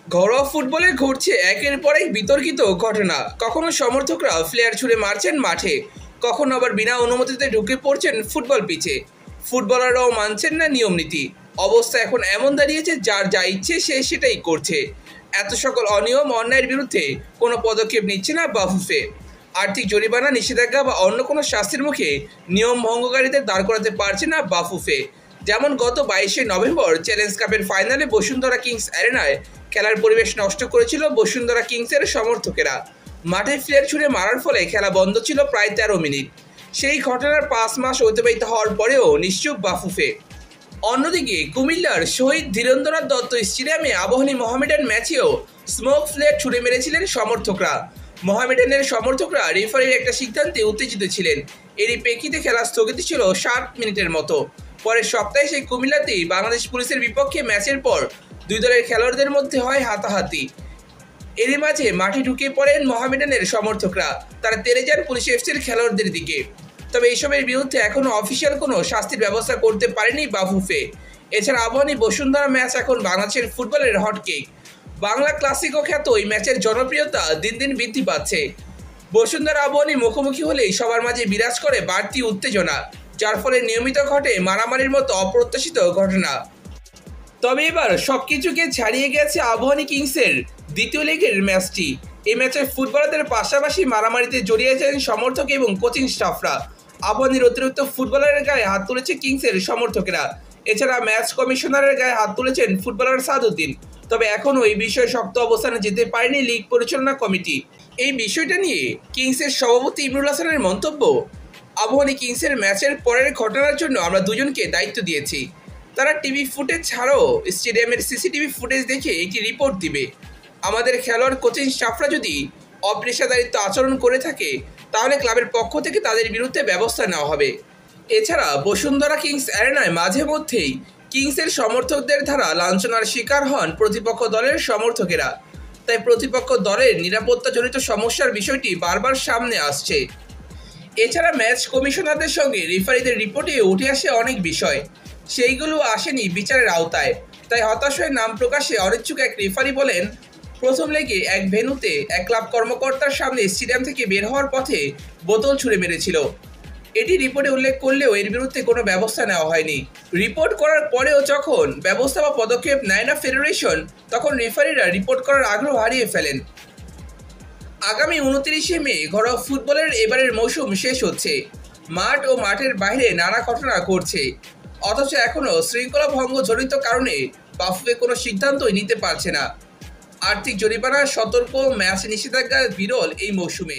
ঘরোয়া ফুটবলে ঘটছে একের পর এক বিতর্কিত ঘটনা। কখনো সমর্থকরা ফ্লেয়ার ছুড়ে মারছেন মাঠে, কখনো আবার বিনা অনুমতিতে ঢুকে পড়ছেন ফুটবল পিচে। ফুটবলাররাও মানছেন না নিয়ম নীতি। অবস্থা এখন এমন দাঁড়িয়েছে, যার যা ইচ্ছে সে সেটাই করছে। এত সকল অনিয়ম অন্যায়ের বিরুদ্ধে কোনো পদক্ষেপ নিচ্ছে না বাফুফে। আর্থিক জরিমানা, নিষেধাজ্ঞা বা অন্য কোনো শাস্তির মুখে নিয়ম ভঙ্গকারীদের দাঁড় করাতে পারছে না বাফুফে। যেমন গত 22শে নভেম্বর চ্যালেঞ্জ কাপের ফাইনালে বসুন্ধরা কিংস অ্যারেনায় খেলার পরিবেশ নষ্ট করেছিল বসুন্ধরা কিংসের সমর্থকেরা। মাঠে ফ্লেয়ার ছুড়ে মারার ফলে খেলা বন্ধ ছিল প্রায় 13 মিনিট। সেই ঘটনার 5 মাস অতিবাহিত হওয়ার পরেও নিশ্চুপ বাফুফে। অন্যদিকে কুমিল্লার শহীদ ধীরেন্দ্রনাথ দত্ত স্টেডিয়ামে আবাহনী মোহামেডান ম্যাচেও স্মোক ফ্লেয়ার ছুড়ে মেরেছিলেন সমর্থকরা। মোহামেডানের সমর্থকরা রেফারির একটা সিদ্ধান্তে উত্তেজিত ছিলেন। এরই প্রেক্ষিতে খেলা স্থগিত ছিল 7 মিনিটের মতো। পরের সপ্তাহে সেই কুমিল্লাতেই বাংলাদেশ পুলিশের বিপক্ষে ম্যাচের পর দুই দলের খেলোয়াড়দের মধ্যে হয় হাতাহাতি। এরই মাঝে মাঠে ঢুকে পড়েন মোহামেডানের সমর্থকরা। তারা তেড়ে যান পুলিশ এফসির খেলোয়াড়দের দিকে। তবে এইসবের বিরুদ্ধে এখনও অফিসিয়াল কোনো শাস্তির ব্যবস্থা করতে পারেনি বাফুফে। এছাড়া আবাহনী বসুন্ধরা ম্যাচ এখন বাংলাদেশের ফুটবলের হটকেক। বাংলা ক্লাসিকো খ্যাত এই ম্যাচের জনপ্রিয়তা দিন দিন বৃদ্ধি পাচ্ছে। বসুন্ধরা আবাহনী মুখোমুখি হলেই সবার মাঝে বিরাজ করে বাড়তি উত্তেজনা, যার ফলে নিয়মিত ঘটে মারামারির মতো অপ্রত্যাশিত ঘটনা। তবে এবার সবকিছুকে ছাড়িয়ে গেছে আবাহনী কিংসের দ্বিতীয় লেগের ম্যাচটি। এই ম্যাচে ফুটবলারদের পাশাপাশি মারামারিতে জড়িয়েছেন সমর্থক এবং কোচিং স্টাফরা। আবাহনীর অতিরিক্ত ফুটবলারের গায়ে হাত তুলেছে কিংসের সমর্থকেরা। এছাড়া ম্যাচ কমিশনারের গায়ে হাত তুলেছেন ফুটবলার সাদউদ্দিন। তবে এখনও এই বিষয়ে শক্ত অবস্থানে যেতে পারেনি লিগ পরিচালনা কমিটি। এই বিষয়টা নিয়ে কিংসের সভাপতি ইমরুল হাসানের মন্তব্য, আবাহনী কিংসের ম্যাচের পরের ঘটনার জন্য আমরা দুজনকে দায়িত্ব দিয়েছি। তারা টিভি ফুটেজ ছাড়াও স্টেডিয়ামের সিসিটিভি ফুটেজ দেখে একটি রিপোর্ট দিবে। আমাদের খেলোয়াড় কোচিং স্টাফরা যদি অপেশাদারিত্ব আচরণ করে থাকে, তাহলে ক্লাবের পক্ষ থেকে তাদের বিরুদ্ধে ব্যবস্থা নেওয়া হবে। এছাড়া বসুন্ধরা কিংস অ্যারেনায় মাঝে মধ্যেই কিংসের সমর্থকদের দ্বারা লাঞ্ছনার শিকার হন প্রতিপক্ষ দলের সমর্থকেরা। তাই প্রতিপক্ষ দলের নিরাপত্তাজনিত সমস্যার বিষয়টি বারবার সামনে আসছে। এছাড়া ম্যাচ কমিশনারদের সঙ্গে রেফারিদের রিপোর্টে উঠে আসে অনেক বিষয়, সেইগুলো আসেনি বিচারের আওতায়। তাই হতাশ হয়ে নাম প্রকাশে অনিচ্ছুক এক রেফারি বলেন, প্রথম লেগে এক ভেন্যুতে এক ক্লাব কর্মকর্তার সামনে স্টেডিয়াম থেকে বের হওয়ার পথে বোতল ছুঁড়ে মেরেছিল। এটি রিপোর্টে উল্লেখ করলেও এর বিরুদ্ধে কোনো ব্যবস্থা নেওয়া হয়নি। রিপোর্ট করার পরেও যখন ব্যবস্থা বা পদক্ষেপ নেয় না ফেডারেশন, তখন রেফারিরা রিপোর্ট করার আগ্রহ হারিয়ে ফেলেন। আগামী 29শে মে ঘরোয়া ফুটবলের এবারের মৌসুম শেষ হচ্ছে। মাঠ ও মাঠের বাইরে নানা ঘটনা ঘটছে, অথচ এখনও শৃঙ্খলা ভঙ্গ জড়িত কারণে বাফুফে কোনো সিদ্ধান্তই নিতে পারছে না। আর্থিক জরিমানা, সতর্ক ম্যাচ নিষেধাজ্ঞা বিরল এই মৌসুমে।